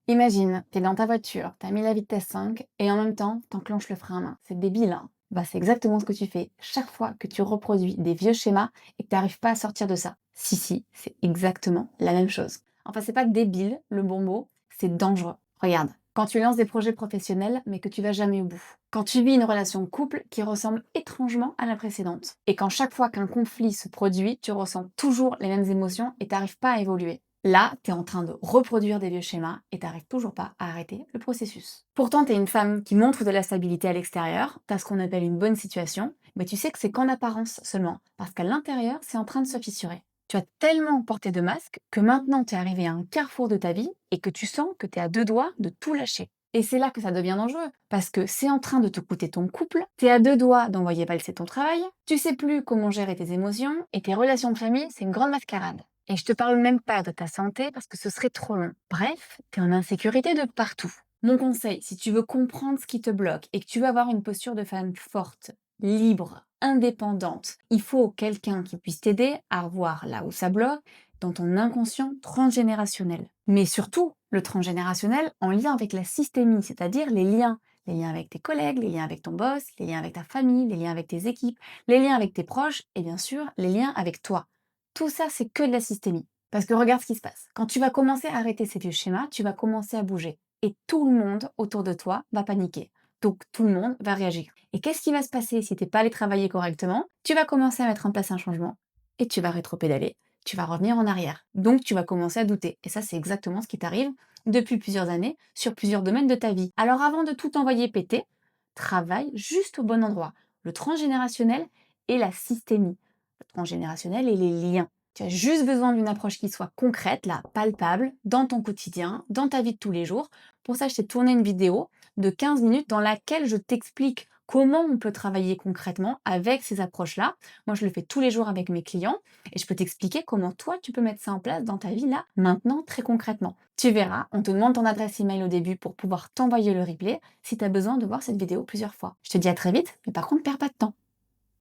Imagine, t'es dans ta voiture, t'as mis la vitesse 5 et en même temps, t'enclenches le frein à main. C'est débile, hein? Bah, c'est exactement ce que tu fais chaque fois que tu reproduis des vieux schémas et que t'arrives pas à sortir de ça. Si, c'est exactement la même chose. Enfin, c'est pas débile, le bon mot, c'est dangereux. Regarde, quand tu lances des projets professionnels mais que tu vas jamais au bout. Quand tu vis une relation de couple qui ressemble étrangement à la précédente. Et quand chaque fois qu'un conflit se produit, tu ressens toujours les mêmes émotions et t'arrives pas à évoluer. Là, tu es en train de reproduire des vieux schémas et t'arrives toujours pas à arrêter le processus. Pourtant, tu es une femme qui montre de la stabilité à l'extérieur, tu as ce qu'on appelle une bonne situation, mais tu sais que c'est qu'en apparence seulement, parce qu'à l'intérieur, c'est en train de se fissurer. Tu as tellement porté de masques que maintenant tu es arrivé à un carrefour de ta vie et que tu sens que tu es à deux doigts de tout lâcher. Et c'est là que ça devient dangereux, parce que c'est en train de te coûter ton couple, t'es à deux doigts d'envoyer valser ton travail, tu sais plus comment gérer tes émotions, et tes relations de famille, c'est une grande mascarade. Et je te parle même pas de ta santé parce que ce serait trop long. Bref, t'es en insécurité de partout. Mon conseil, si tu veux comprendre ce qui te bloque et que tu veux avoir une posture de femme forte, libre, indépendante, il faut quelqu'un qui puisse t'aider à revoir là où ça bloque dans ton inconscient transgénérationnel. Mais surtout, le transgénérationnel en lien avec la systémie, c'est-à-dire les liens. Les liens avec tes collègues, les liens avec ton boss, les liens avec ta famille, les liens avec tes équipes, les liens avec tes proches et bien sûr les liens avec toi. Tout ça, c'est que de la systémie. Parce que regarde ce qui se passe. Quand tu vas commencer à arrêter ces vieux schémas, tu vas commencer à bouger. Et tout le monde autour de toi va paniquer. Donc tout le monde va réagir. Et qu'est-ce qui va se passer si tu n'es pas allé travailler correctement? Tu vas commencer à mettre en place un changement. Et tu vas rétropédaler. Tu vas revenir en arrière. Donc tu vas commencer à douter. Et ça, c'est exactement ce qui t'arrive depuis plusieurs années sur plusieurs domaines de ta vie. Alors avant de tout envoyer péter, travaille juste au bon endroit. Le transgénérationnel et la systémie. Le transgénérationnel et les liens. Tu as juste besoin d'une approche qui soit concrète, là, palpable, dans ton quotidien, dans ta vie de tous les jours. Pour ça, je t'ai tourné une vidéo de 15 minutes dans laquelle je t'explique comment on peut travailler concrètement avec ces approches-là. Moi, je le fais tous les jours avec mes clients et je peux t'expliquer comment toi, tu peux mettre ça en place dans ta vie là, maintenant, très concrètement. Tu verras, on te demande ton adresse email au début pour pouvoir t'envoyer le replay si tu as besoin de voir cette vidéo plusieurs fois. Je te dis à très vite, mais par contre, perds pas de temps.